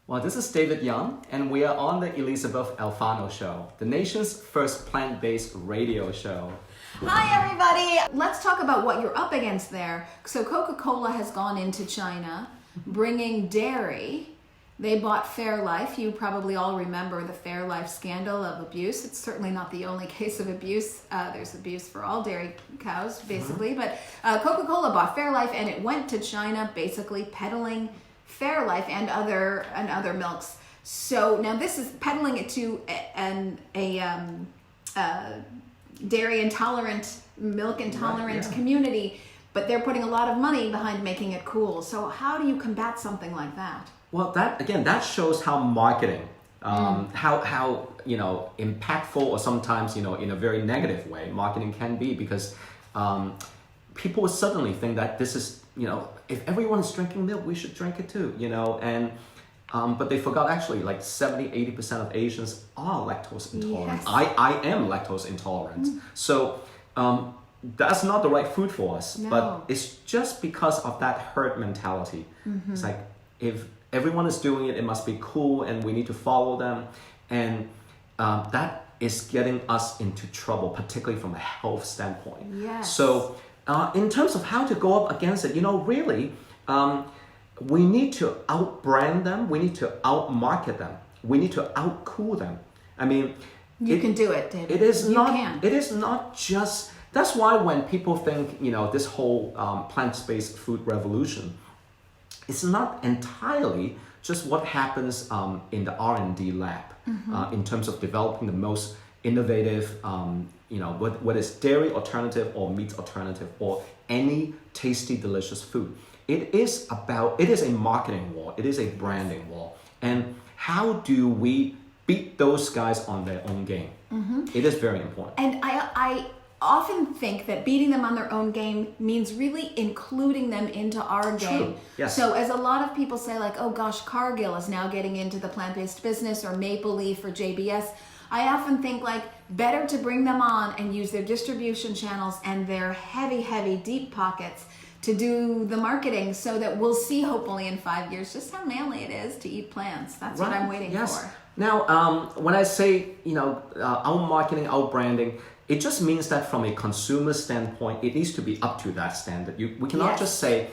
Well, this is David Yeung, and we are on the Elysabeth Alfano show, the nation's first plant-based radio show. Hi, everybody. Let's talk about what you're up against there. So Coca-Cola has gone into China, bringing dairy. They bought Fairlife. You probably all remember the Fairlife scandal of abuse. It's certainly not the only case of abuse. There's abuse for all dairy cows, basically. But Coca-Cola bought Fairlife, and it went to China, basically peddling Fairlife and other milks. So now this is peddling it to a dairy intolerant, milk intolerant community, but they're putting a lot of money behind making it cool. So how do you combat something like that? Well, that shows how marketing, how impactful, or sometimes in a very negative way, marketing can be, because people will suddenly think that this is if everyone is drinking milk, we should drink it too, and but they forgot actually like 70-80% of Asians are lactose intolerant. Yes. I am lactose intolerant, so that's not the right food for us. No. But it's just because of that herd mentality. It's like, if everyone is doing it, it must be cool, and we need to follow them, and that is getting us into trouble, particularly from a health standpoint. Yes. So in terms of how to go up against it, really, we need to outbrand them, we need to outmarket them, we need to outcool them. I mean, You can do it, David. it is You not. can. It is not just. That's why when people think this whole plant-based food revolution, it's not entirely just what happens in the R&D lab in terms of developing the most innovative, whether it's dairy alternative or meat alternative or any tasty, delicious food. It is a marketing war. It is a branding war. And how do we beat those guys on their own game? It is very important. And I often think that beating them on their own game means really including them into our game. Yes. So as a lot of people say, like, oh gosh, Cargill is now getting into the plant-based business, or Maple Leaf or JBS. I often think, like, better to bring them on and use their distribution channels and their heavy, deep pockets to do the marketing, so that we'll see hopefully in 5 years just how manly it is to eat plants. That's what I'm waiting for. Now, when I say, our marketing, our branding, it just means that from a consumer standpoint, it needs to be up to that standard. We cannot just say,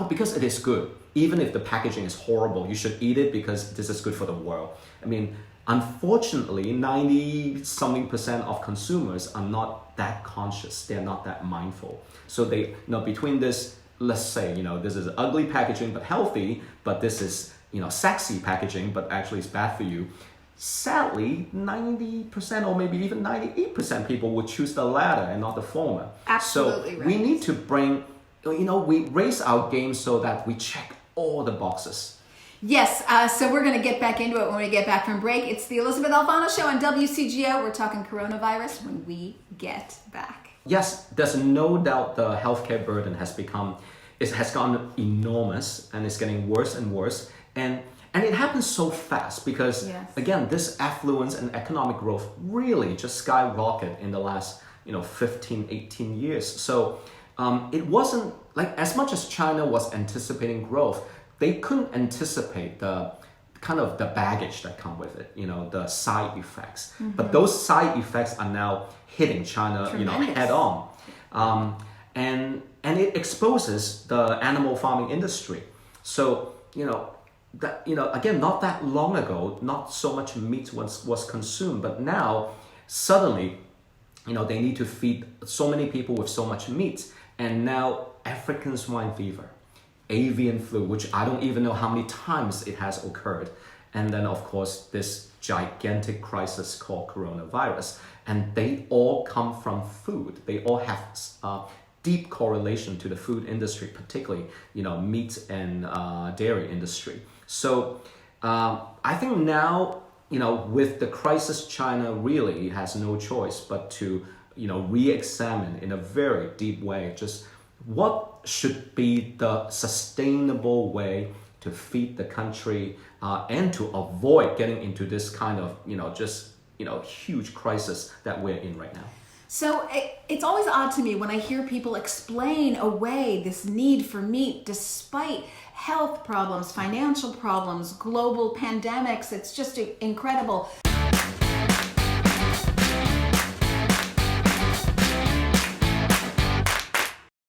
because it is good, even if the packaging is horrible, you should eat it because this is good for the world. I mean, unfortunately, 90-something% of consumers are not that conscious. They're not that mindful. So they, between this, let's say, this is ugly packaging but healthy, but this is, sexy packaging but actually it's bad for you. Sadly, 90% or maybe even 98% people would choose the latter and not the former. Absolutely so right. we need to bring, we raise our game so that we check all the boxes. Yes, so we're going to get back into it when we get back from break. It's the Elysabeth Alfano Show on WCGO. We're talking coronavirus when we get back. Yes, there's no doubt the healthcare burden has gone enormous, and it's getting worse and worse. And it happens so fast because, again, this affluence and economic growth really just skyrocketed in the last 15, 18 years. So it wasn't like, as much as China was anticipating growth, they couldn't anticipate the kind of the baggage that come with it, the side effects. But those side effects are now hitting China, head on. And it exposes the animal farming industry. So, that again, not that long ago, not so much meat was consumed, but now suddenly they need to feed so many people with so much meat. And now African swine fever, avian flu, which I don't even know how many times it has occurred, and then of course this gigantic crisis called coronavirus, and they all come from food. They all have deep correlation to the food industry, particularly meat and dairy industry. So I think now with the crisis, China really has no choice but to re-examine in a very deep way just what should be the sustainable way to feed the country and to avoid getting into this kind of huge crisis that we're in right now. So it's always odd to me when I hear people explain away this need for meat despite health problems, financial problems, global pandemics. It's just incredible.